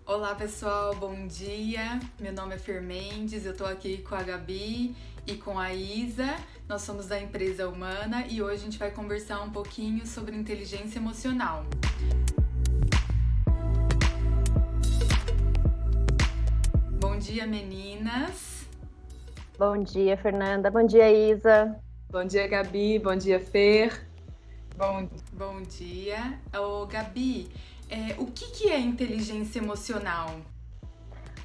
Olá pessoal, bom dia. Meu nome é Fer Mendes, eu tô aqui com a Gabi e com a Isa. Nós somos da empresa Humana e hoje a gente vai conversar um pouquinho sobre inteligência emocional. Bom dia, meninas. Bom dia, Fernanda. Bom dia, Isa. Bom dia, Gabi. Bom dia, Fer. Bom dia. Gabi, o que é inteligência emocional?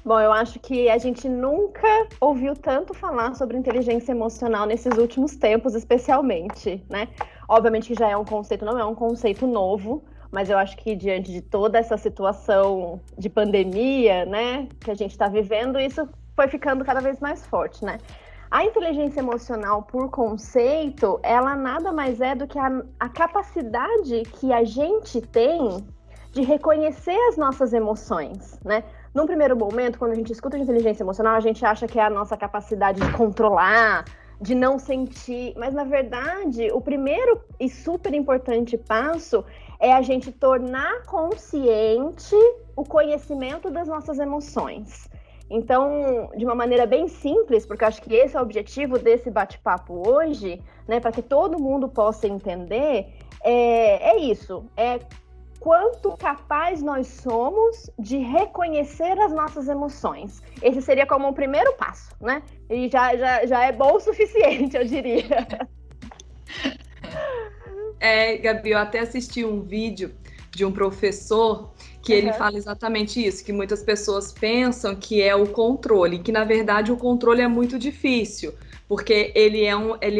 Bom, eu acho que a gente nunca ouviu tanto falar sobre inteligência emocional nesses últimos tempos, especialmente, né? Obviamente que já é um conceito, não é um conceito novo, mas eu acho que diante de toda essa situação de pandemia, né, que a gente está vivendo, isso foi ficando cada vez mais forte, né? A inteligência emocional, por conceito, ela nada mais é do que a capacidade que a gente tem de reconhecer as nossas emoções, né? Num primeiro momento, quando a gente escuta de inteligência emocional, a gente acha que é a nossa capacidade de controlar, de não sentir, mas na verdade, o primeiro e super importante passo é a gente tornar consciente o conhecimento das nossas emoções. Então, de uma maneira bem simples, porque eu acho que esse é o objetivo desse bate-papo hoje, né, para que todo mundo possa entender, é isso, é quanto capaz nós somos de reconhecer as nossas emoções. Esse seria como um primeiro passo, né? E já é bom o suficiente, eu diria. Gabi, eu até assisti um vídeo de um professor que ele fala exatamente isso, que muitas pessoas pensam que é o controle, que na verdade o controle é muito difícil, porque ele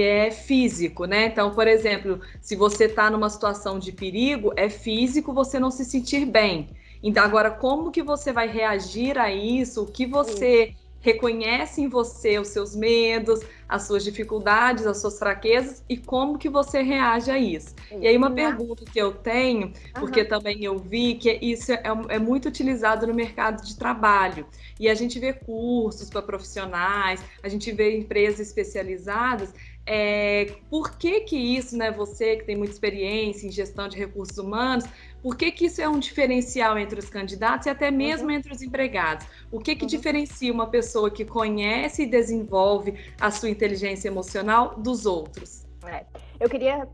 é físico, né? Então, por exemplo, se você está numa situação de perigo, é físico você não se sentir bem. Então, agora, como que você vai reagir a isso? O que você reconhece em você, os seus medos, as suas dificuldades, as suas fraquezas e como que você reage a isso. E aí uma pergunta que eu tenho, porque também eu vi que isso é muito utilizado no mercado de trabalho. E a gente vê cursos para profissionais, a gente vê empresas especializadas. Por que isso, né, você que tem muita experiência em gestão de recursos humanos, por que isso é um diferencial entre os candidatos e até mesmo entre os empregados? O que diferencia uma pessoa que conhece e desenvolve a sua inteligência emocional dos outros? Eu queria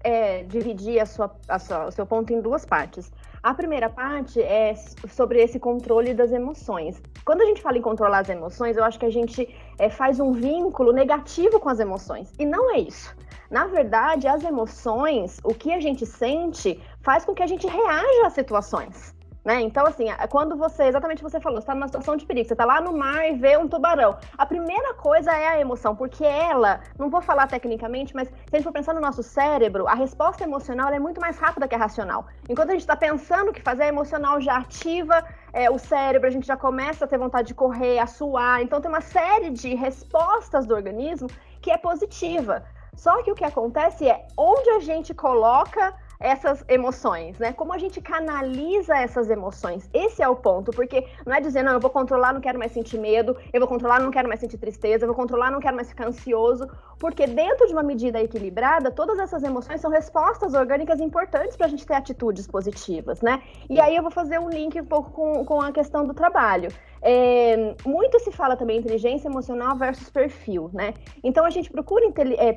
dividir o seu ponto em duas partes. A primeira parte é sobre esse controle das emoções. Quando a gente fala em controlar as emoções, eu acho que a gente faz um vínculo negativo com as emoções. E não é isso. Na verdade, as emoções, o que a gente sente, faz com que a gente reaja às situações. Né? Então, assim, quando exatamente você falou, você está numa situação de perigo, você está lá no mar e vê um tubarão. A primeira coisa é a emoção, porque ela, não vou falar tecnicamente, mas se a gente for pensar no nosso cérebro, a resposta emocional é muito mais rápida que a racional. Enquanto a gente está pensando o que fazer, a emocional já ativa o cérebro, a gente já começa a ter vontade de correr, a suar. Então, tem uma série de respostas do organismo que é positiva. Só que o que acontece é onde a gente coloca essas emoções, né? Como a gente canaliza essas emoções. Esse é o ponto, porque não é dizer, não, eu vou controlar, não quero mais sentir medo, eu vou controlar, não quero mais sentir tristeza, eu vou controlar, não quero mais ficar ansioso, porque dentro de uma medida equilibrada, todas essas emoções são respostas orgânicas importantes para a gente ter atitudes positivas, né? E aí eu vou fazer um link um pouco com a questão do trabalho. Muito se fala também inteligência emocional versus perfil, né? Então a gente procura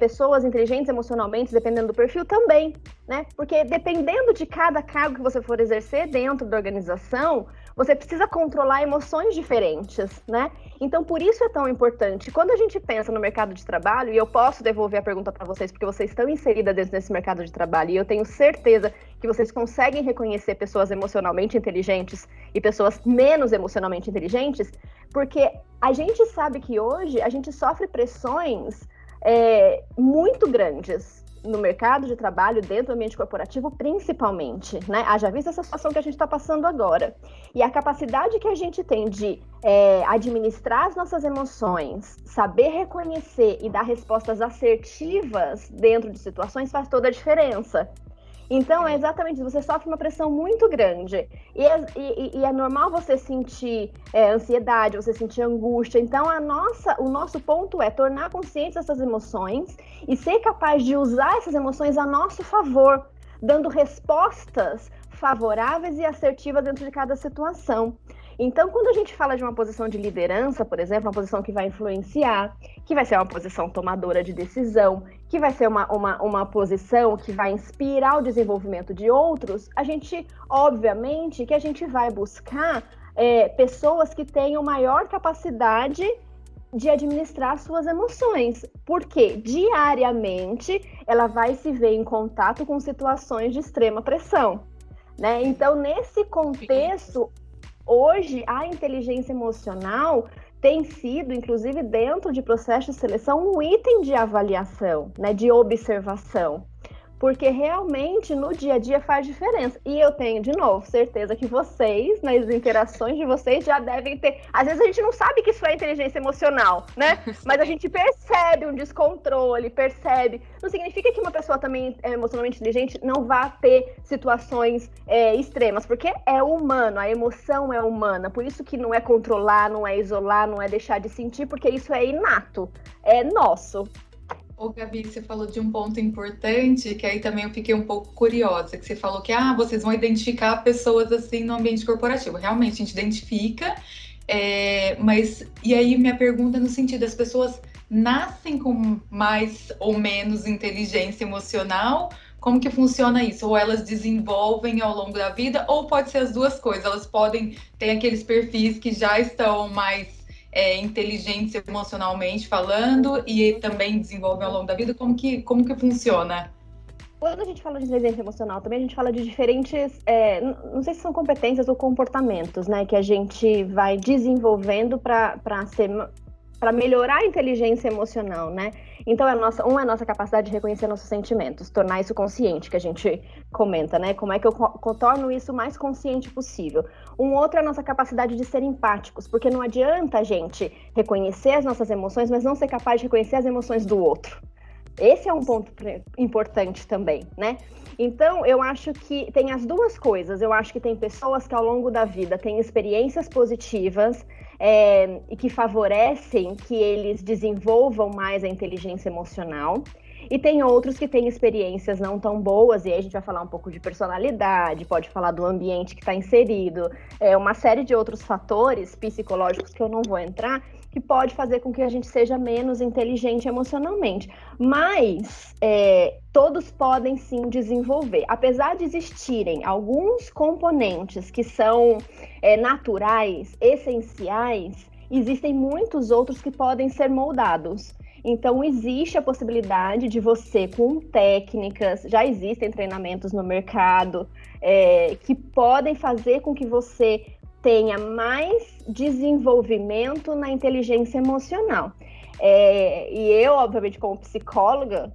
pessoas inteligentes emocionalmente, dependendo do perfil também, né? Porque dependendo de cada cargo que você for exercer dentro da organização, você precisa controlar emoções diferentes, né? Então, por isso é tão importante. Quando a gente pensa no mercado de trabalho, e eu posso devolver a pergunta para vocês, porque vocês estão inseridas dentro desse mercado de trabalho, e eu tenho certeza que vocês conseguem reconhecer pessoas emocionalmente inteligentes e pessoas menos emocionalmente inteligentes, porque a gente sabe que hoje a gente sofre pressões muito grandes no mercado de trabalho, dentro do ambiente corporativo, principalmente, né? Haja vista essa situação que a gente está passando agora. E a capacidade que a gente tem de administrar as nossas emoções, saber reconhecer e dar respostas assertivas dentro de situações faz toda a diferença. Então, é exatamente isso, você sofre uma pressão muito grande. E é normal você sentir ansiedade, você sentir angústia. Então, o nosso ponto é tornar conscientes essas emoções e ser capaz de usar essas emoções a nosso favor, dando respostas favoráveis e assertivas dentro de cada situação. Então, quando a gente fala de uma posição de liderança, por exemplo, uma posição que vai influenciar, que vai ser uma posição tomadora de decisão, que vai ser uma posição que vai inspirar o desenvolvimento de outros, a gente, obviamente, que a gente vai buscar pessoas que tenham maior capacidade de administrar suas emoções, porque diariamente ela vai se ver em contato com situações de extrema pressão, né? Então, nesse contexto, hoje a inteligência emocional tem sido, inclusive dentro de processos de seleção, um item de avaliação, né, de observação. Porque realmente no dia a dia faz diferença. E eu tenho, de novo, certeza que vocês, nas interações de vocês, já devem ter. Às vezes a gente não sabe que isso é inteligência emocional, né? Mas a gente percebe um descontrole, percebe. Não significa que uma pessoa também emocionalmente inteligente não vá ter situações extremas, porque é humano, a emoção é humana. Por isso que não é controlar, não é isolar, não é deixar de sentir, porque isso é inato, é nosso. Ô, Gabi, você falou de um ponto importante, que aí também eu fiquei um pouco curiosa, que você falou que vocês vão identificar pessoas assim no ambiente corporativo. Realmente, a gente identifica, mas e aí minha pergunta no sentido, as pessoas nascem com mais ou menos inteligência emocional? Como que funciona isso? Ou elas desenvolvem ao longo da vida, ou pode ser as duas coisas, elas podem ter aqueles perfis que já estão mais inteligentes emocionalmente falando e também desenvolvem ao longo da vida? Como que funciona? Quando a gente fala de inteligência emocional, também a gente fala de diferentes, não sei se são competências ou comportamentos, né, que a gente vai desenvolvendo para melhorar a inteligência emocional, né? Então, é a nossa capacidade de reconhecer nossos sentimentos, tornar isso consciente, que a gente comenta, né? Como é que eu torno isso o mais consciente possível. Um outro é a nossa capacidade de ser empáticos, porque não adianta a gente reconhecer as nossas emoções, mas não ser capaz de reconhecer as emoções do outro. Esse é um ponto importante também, né? Então, eu acho que tem as duas coisas. Eu acho que tem pessoas que ao longo da vida têm experiências positivas e que favorecem que eles desenvolvam mais a inteligência emocional. E tem outros que têm experiências não tão boas, e aí a gente vai falar um pouco de personalidade, pode falar do ambiente que está inserido, uma série de outros fatores psicológicos que eu não vou entrar, que pode fazer com que a gente seja menos inteligente emocionalmente. Mas todos podem sim desenvolver. Apesar de existirem alguns componentes que são naturais, essenciais, existem muitos outros que podem ser moldados. Então, existe a possibilidade de você, com técnicas, já existem treinamentos no mercado, que podem fazer com que você tenha mais desenvolvimento na inteligência emocional. E eu, obviamente, como psicóloga,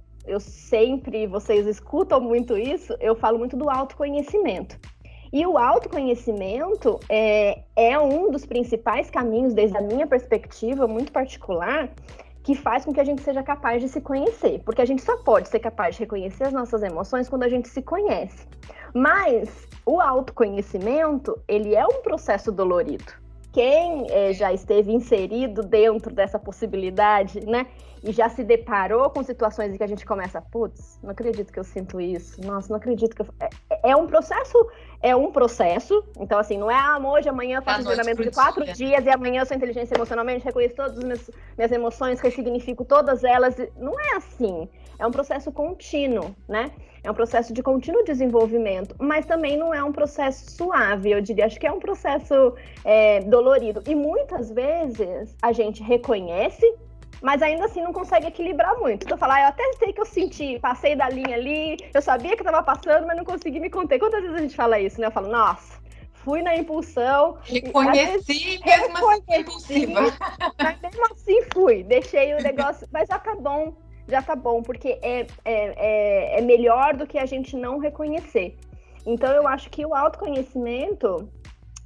vocês escutam muito isso, eu falo muito do autoconhecimento. E o autoconhecimento é um dos principais caminhos, desde a minha perspectiva muito particular, que faz com que a gente seja capaz de se conhecer. Porque a gente só pode ser capaz de reconhecer as nossas emoções quando a gente se conhece. Mas o autoconhecimento, ele é um processo dolorido. Quem já esteve inserido dentro dessa possibilidade, né? E já se deparou com situações em que a gente começa, putz, não acredito que eu sinto isso. Nossa, não acredito que eu... É um processo. Então, assim, não é hoje, amanhã eu faço um treinamento de 4 dias e amanhã eu sou inteligência emocionalmente, reconheço todas as minhas emoções, ressignifico todas elas. Não é assim. É um processo contínuo, né? É um processo de contínuo desenvolvimento, mas também não é um processo suave, eu diria. Acho que é um processo dolorido. E muitas vezes a gente reconhece, mas ainda assim não consegue equilibrar muito. Então, falar, eu até sei que eu senti, passei da linha ali, eu sabia que estava passando, mas não consegui me conter. Quantas vezes a gente fala isso, né? Eu falo, nossa, fui na impulsão. Reconheci, mesmo assim impulsiva. Mas mesmo assim fui, deixei o negócio, mas já tá bom, porque é melhor do que a gente não reconhecer. Então, eu acho que o autoconhecimento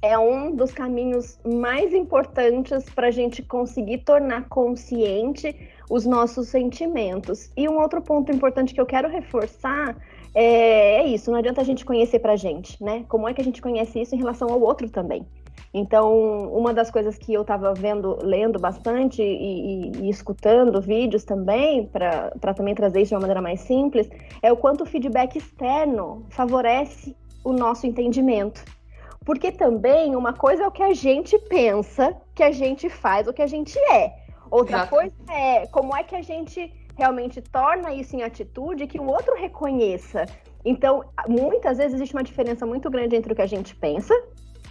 é um dos caminhos mais importantes para a gente conseguir tornar consciente os nossos sentimentos. E um outro ponto importante que eu quero reforçar é isso, não adianta a gente conhecer pra gente, né? Como é que a gente conhece isso em relação ao outro também? Então, uma das coisas que eu estava lendo bastante e escutando vídeos também, para também trazer isso de uma maneira mais simples, é o quanto o feedback externo favorece o nosso entendimento. Porque também uma coisa é o que a gente pensa, que a gente faz, o que a gente é. Outra Exato. coisa é como é que a gente realmente torna isso em atitude que o outro reconheça. Então, muitas vezes existe uma diferença muito grande entre o que a gente pensa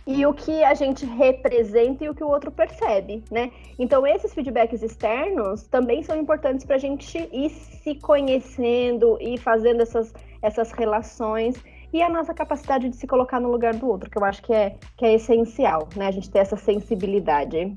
e o que a gente representa e o que o outro percebe, né? Então, esses feedbacks externos também são importantes para a gente ir se conhecendo e fazendo essas relações e a nossa capacidade de se colocar no lugar do outro, que eu acho que é essencial, né? A gente ter essa sensibilidade.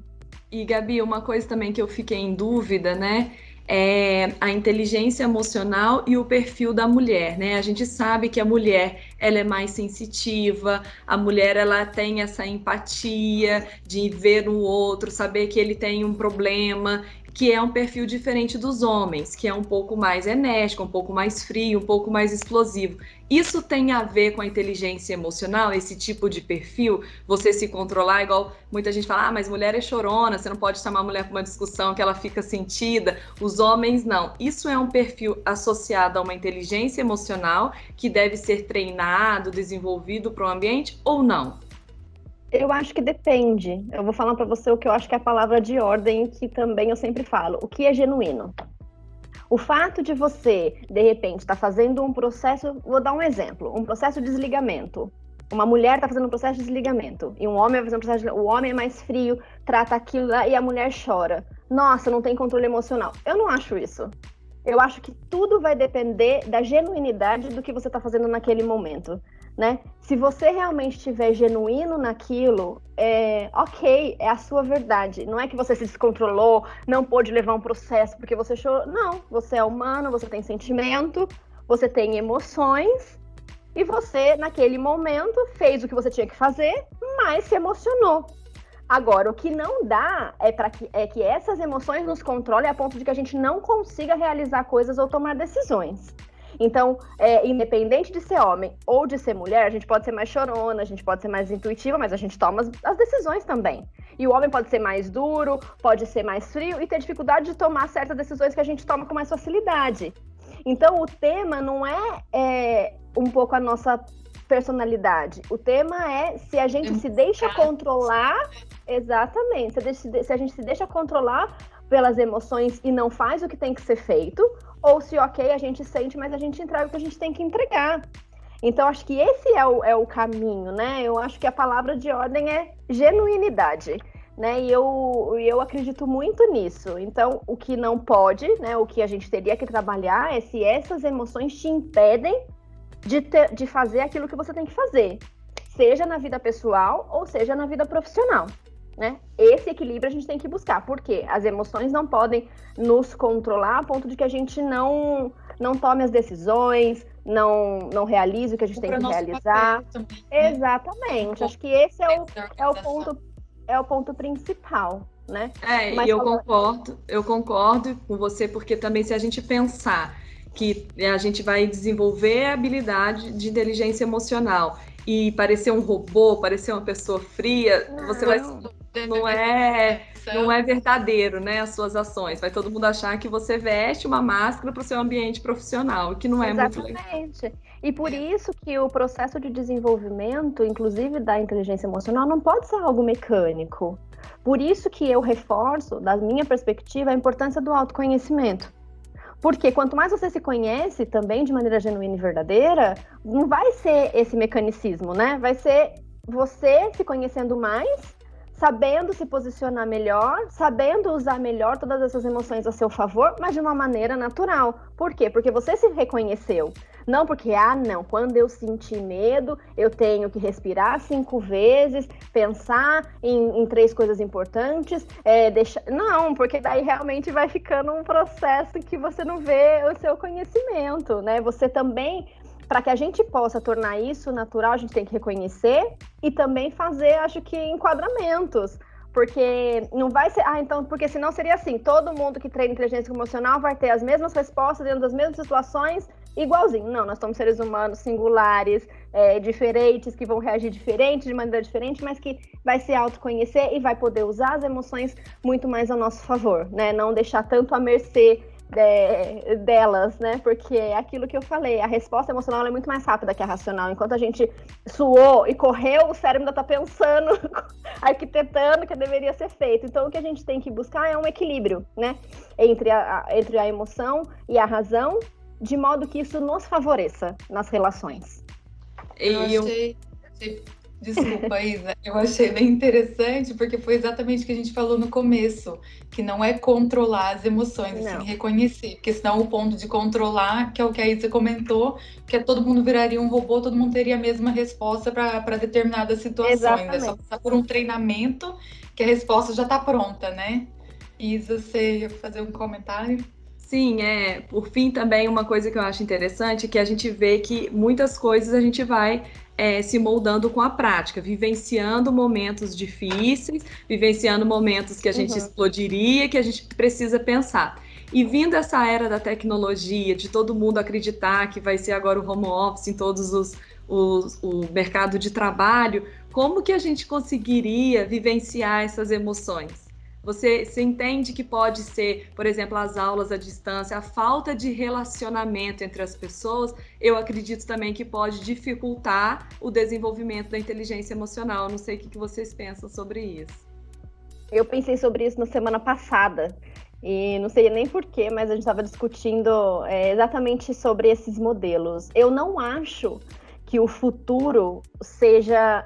E, Gabi, uma coisa também que eu fiquei em dúvida, né? É a inteligência emocional e o perfil da mulher, né? A gente sabe que a mulher, ela é mais sensitiva, a mulher, ela tem essa empatia de ver no outro, saber que ele tem um problema, que é um perfil diferente dos homens, que é um pouco mais enérgico, um pouco mais frio, um pouco mais explosivo. Isso tem a ver com a inteligência emocional, esse tipo de perfil? Você se controlar, igual muita gente fala, mas mulher é chorona, você não pode chamar a mulher para uma discussão que ela fica sentida. Os homens não. Isso é um perfil associado a uma inteligência emocional que deve ser treinado, desenvolvido para o ambiente ou não? Eu acho que depende. Eu vou falar para você o que eu acho que é a palavra de ordem, que também eu sempre falo. O que é genuíno? O fato de você, de repente, estar fazendo um processo, vou dar um exemplo, um processo de desligamento. Uma mulher está fazendo um processo de desligamento e um homem vai fazer um processo de... O homem é mais frio, trata aquilo lá e a mulher chora. Nossa, não tem controle emocional. Eu não acho isso. Eu acho que tudo vai depender da genuinidade do que você está fazendo naquele momento, né? Se você realmente estiver genuíno naquilo, ok, é a sua verdade. Não é que você se descontrolou, não pôde levar um processo porque você chorou. Não, você é humano, você tem sentimento, você tem emoções e você, naquele momento, fez o que você tinha que fazer, mas se emocionou. Agora, o que não dá é que essas emoções nos controlem a ponto de que a gente não consiga realizar coisas ou tomar decisões. Então, independente de ser homem ou de ser mulher, a gente pode ser mais chorona, a gente pode ser mais intuitiva, mas a gente toma as decisões também. E o homem pode ser mais duro, pode ser mais frio e ter dificuldade de tomar certas decisões que a gente toma com mais facilidade. Então, o tema não é um pouco a nossa personalidade. O tema é se a gente se deixa controlar, exatamente, se a gente se deixa controlar pelas emoções e não faz o que tem que ser feito, ou se, ok, a gente sente, mas a gente entrega o que a gente tem que entregar. Então, acho que esse é o caminho, né? Eu acho que a palavra de ordem é genuinidade, né? E eu acredito muito nisso. Então, o que não pode, né? O que a gente teria que trabalhar é se essas emoções te impedem de fazer aquilo que você tem que fazer, seja na vida pessoal ou seja na vida profissional, né? Esse equilíbrio a gente tem que buscar, porque as emoções não podem nos controlar a ponto de que a gente não tome as decisões, não realize o que a gente tem que realizar. Exatamente. Acho que esse é o ponto principal, né? Mas eu concordo com você, porque também se a gente pensar que a gente vai desenvolver a habilidade de inteligência emocional e parecer um robô, parecer uma pessoa fria, não é verdadeiro, né, as suas ações. Vai todo mundo achar que você veste uma máscara para o seu ambiente profissional, o que não é muito legal. Exatamente. E por isso que o processo de desenvolvimento, inclusive da inteligência emocional, não pode ser algo mecânico. Por isso que eu reforço, da minha perspectiva, a importância do autoconhecimento. Porque quanto mais você se conhece também de maneira genuína e verdadeira, não vai ser esse mecanicismo, né? Vai ser você se conhecendo mais, sabendo se posicionar melhor, sabendo usar melhor todas essas emoções a seu favor, mas de uma maneira natural. Por quê? Porque você se reconheceu. Não porque, quando eu sentir medo, eu tenho que respirar 5 vezes, pensar em 3 coisas importantes, Não, porque daí realmente vai ficando um processo que você não vê o seu conhecimento, né? Você também, para que a gente possa tornar isso natural, a gente tem que reconhecer e também fazer, acho que, enquadramentos. Porque não vai ser... porque senão seria assim, todo mundo que treina inteligência emocional vai ter as mesmas respostas dentro das mesmas situações, igualzinho. Não, nós somos seres humanos singulares, diferentes, que vão reagir diferente, de maneira diferente, mas que vai se autoconhecer e vai poder usar as emoções muito mais a nosso favor, né? Não deixar tanto à mercê delas, né? Porque é aquilo que eu falei, a resposta emocional é muito mais rápida que a racional. Enquanto a gente suou e correu, o cérebro ainda tá pensando, arquitetando o que deveria ser feito. Então, o que a gente tem que buscar é um equilíbrio, né? Entre a emoção e a razão, de modo que isso nos favoreça nas relações. Desculpa, Isa, eu achei bem interessante porque foi exatamente o que a gente falou no começo, que não é controlar as emoções, assim, reconhecer, porque senão o ponto de controlar, que é o que a Isa comentou, que todo mundo viraria um robô, todo mundo teria a mesma resposta para determinadas situações. Exatamente. É só passar por um treinamento que a resposta já está pronta, né? Isa, você ia fazer um comentário? Sim, por fim também uma coisa que eu acho interessante é que a gente vê que muitas coisas a gente vai se moldando com a prática, vivenciando momentos difíceis, vivenciando momentos que a gente explodiria, que a gente precisa pensar. E vindo essa era da tecnologia, de todo mundo acreditar que vai ser agora o home office em todos o mercado de trabalho, como que a gente conseguiria vivenciar essas emoções? Você entende que pode ser, por exemplo, as aulas à distância, a falta de relacionamento entre as pessoas, eu acredito também que pode dificultar o desenvolvimento da inteligência emocional. Não sei o que vocês pensam sobre isso. Eu pensei sobre isso na semana passada, e não sei nem porquê, mas a gente estava discutindo exatamente sobre esses modelos. Eu não acho que o futuro seja,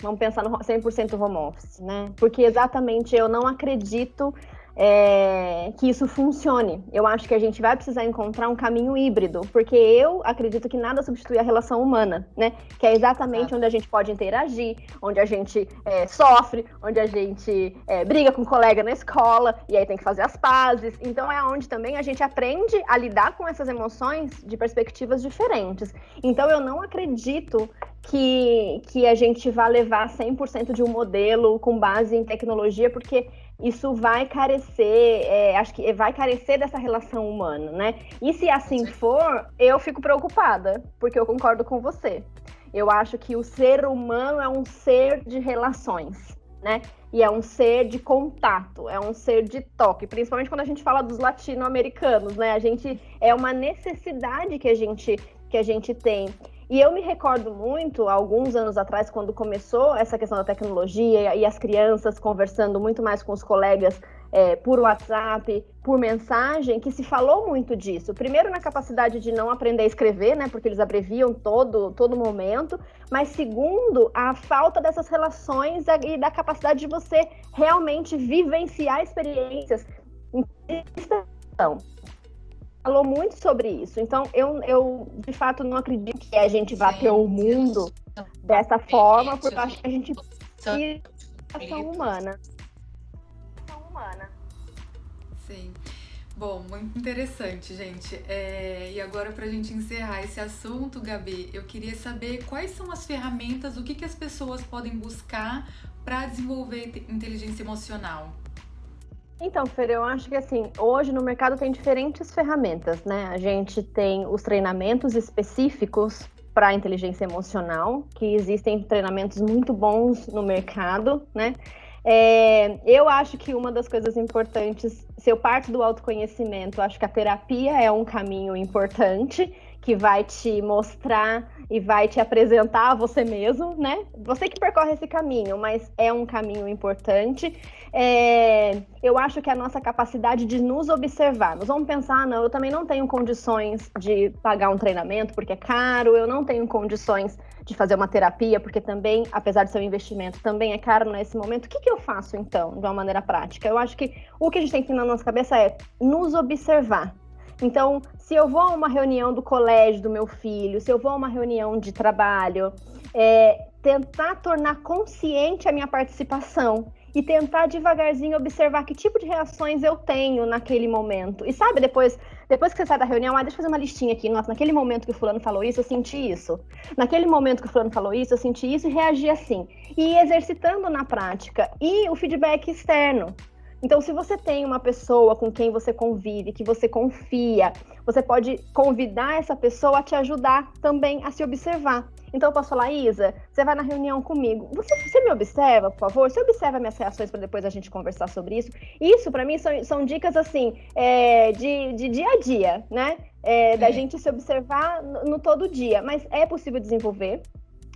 vamos pensar no 100% home office, né? Porque exatamente eu não acredito que isso funcione. Eu acho que a gente vai precisar encontrar um caminho híbrido, porque eu acredito que nada substitui a relação humana, né? Que é exatamente onde a gente pode interagir, onde a gente sofre, onde a gente briga com um colega na escola, e aí tem que fazer as pazes. Então é onde também a gente aprende a lidar com essas emoções de perspectivas diferentes. Então eu não acredito que a gente vá levar 100% de um modelo com base em tecnologia, porque isso vai carecer, acho que vai carecer dessa relação humana, né? E se assim for, eu fico preocupada, porque eu concordo com você. Eu acho que o ser humano é um ser de relações, né? E é um ser de contato, é um ser de toque, principalmente quando a gente fala dos latino-americanos, né? É uma necessidade que a gente tem. E eu me recordo muito, há alguns anos atrás, quando começou essa questão da tecnologia e as crianças conversando muito mais com os colegas por WhatsApp, por mensagem, que se falou muito disso. Primeiro, na capacidade de não aprender a escrever, né, porque eles abreviam todo momento, mas segundo, a falta dessas relações e da capacidade de você realmente vivenciar experiências em questão. Falou muito sobre isso. Então, eu de fato não acredito que a gente vá ter o mundo dessa forma, porque eu acho que a gente precisa da ação humana. Sim. Bom, muito interessante, gente. E agora, para a gente encerrar esse assunto, Gabi, eu queria saber quais são as ferramentas, o que as pessoas podem buscar para desenvolver inteligência emocional. Então, Fer, eu acho que assim, hoje no mercado tem diferentes ferramentas, né? A gente tem os treinamentos específicos para inteligência emocional, que existem treinamentos muito bons no mercado, né? Eu acho que uma das coisas importantes, se eu parto do autoconhecimento, acho que a terapia é um caminho importante, que vai te mostrar e vai te apresentar a você mesmo, né? Você que percorre esse caminho, mas é um caminho importante. Eu acho que a nossa capacidade de nos observar, nós vamos pensar, não, eu também não tenho condições de pagar um treinamento porque é caro, eu não tenho condições de fazer uma terapia, porque também, apesar de ser um investimento, também é caro nesse momento. O que eu faço, então, de uma maneira prática? Eu acho que o que a gente tem que ter na nossa cabeça é nos observar. Então, se eu vou a uma reunião do colégio do meu filho, se eu vou a uma reunião de trabalho, tentar tornar consciente a minha participação e tentar devagarzinho observar que tipo de reações eu tenho naquele momento. E sabe, depois que você sai da reunião, deixa eu fazer uma listinha aqui. Nossa, naquele momento que o fulano falou isso, eu senti isso. Naquele momento que o fulano falou isso, eu senti isso e reagi assim. E exercitando na prática. E o feedback externo. Então, se você tem uma pessoa com quem você convive, que você confia, você pode convidar essa pessoa a te ajudar também a se observar. Então eu posso falar, Isa, você vai na reunião comigo, você me observa, por favor? Você observa minhas reações para depois a gente conversar sobre isso? Isso, para mim, são dicas, assim, de dia a dia, né? Da gente se observar no todo dia. Mas é possível desenvolver.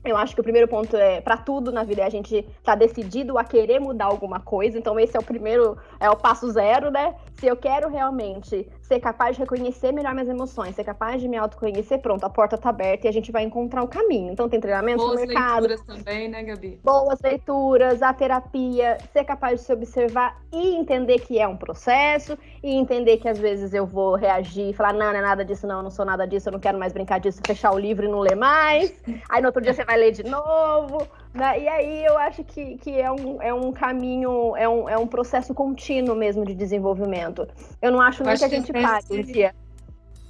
Eu acho que o primeiro ponto para tudo na vida é a gente estar decidido a querer mudar alguma coisa. Então esse é o primeiro, é o passo zero, né? Se eu quero realmente ser capaz de reconhecer melhor minhas emoções, ser capaz de me autoconhecer, pronto, a porta tá aberta e a gente vai encontrar o caminho. Então tem treinamento no mercado. Boas leituras também, né, Gabi? Boas leituras, a terapia, ser capaz de se observar e entender que é um processo, e entender que às vezes eu vou reagir e falar, não é nada disso, não, eu não sou nada disso, eu não quero mais brincar disso, fechar o livro e não ler mais. Aí no outro dia você vai ler de novo, né? E aí eu acho que é um caminho, é um processo contínuo mesmo de desenvolvimento. Eu não acho nem que a gente pare um dia.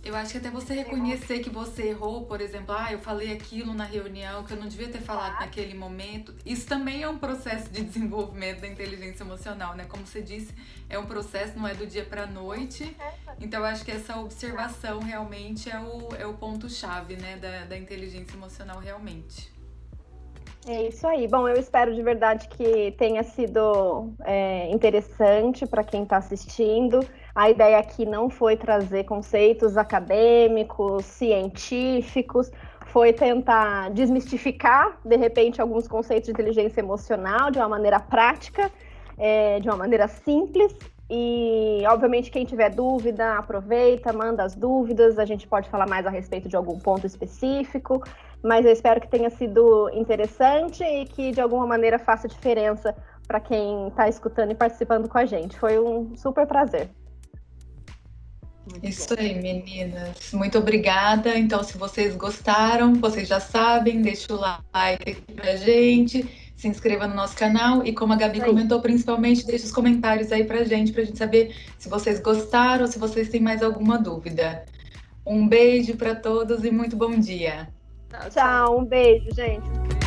Eu acho que até você reconhecer que você errou, por exemplo, eu falei aquilo na reunião que eu não devia ter falado naquele momento. Isso também é um processo de desenvolvimento da inteligência emocional, né? Como você disse, é um processo, não é do dia para a noite. Então, eu acho que essa observação realmente é o ponto-chave, né, da inteligência emocional realmente. É isso aí. Bom, eu espero de verdade que tenha sido interessante para quem está assistindo. A ideia aqui não foi trazer conceitos acadêmicos, científicos, foi tentar desmistificar, de repente, alguns conceitos de inteligência emocional de uma maneira prática, de uma maneira simples. E, obviamente, quem tiver dúvida, aproveita, manda as dúvidas, a gente pode falar mais a respeito de algum ponto específico, mas eu espero que tenha sido interessante e que, de alguma maneira, faça diferença para quem está escutando e participando com a gente. Foi um super prazer. Isso aí, meninas. Muito obrigada. Então, se vocês gostaram, vocês já sabem, deixa o like aqui pra gente, se inscreva no nosso canal e, como a Gabi comentou, principalmente deixa os comentários aí pra gente saber se vocês gostaram ou se vocês têm mais alguma dúvida. Um beijo para todos e muito bom dia. Tchau, um beijo, gente.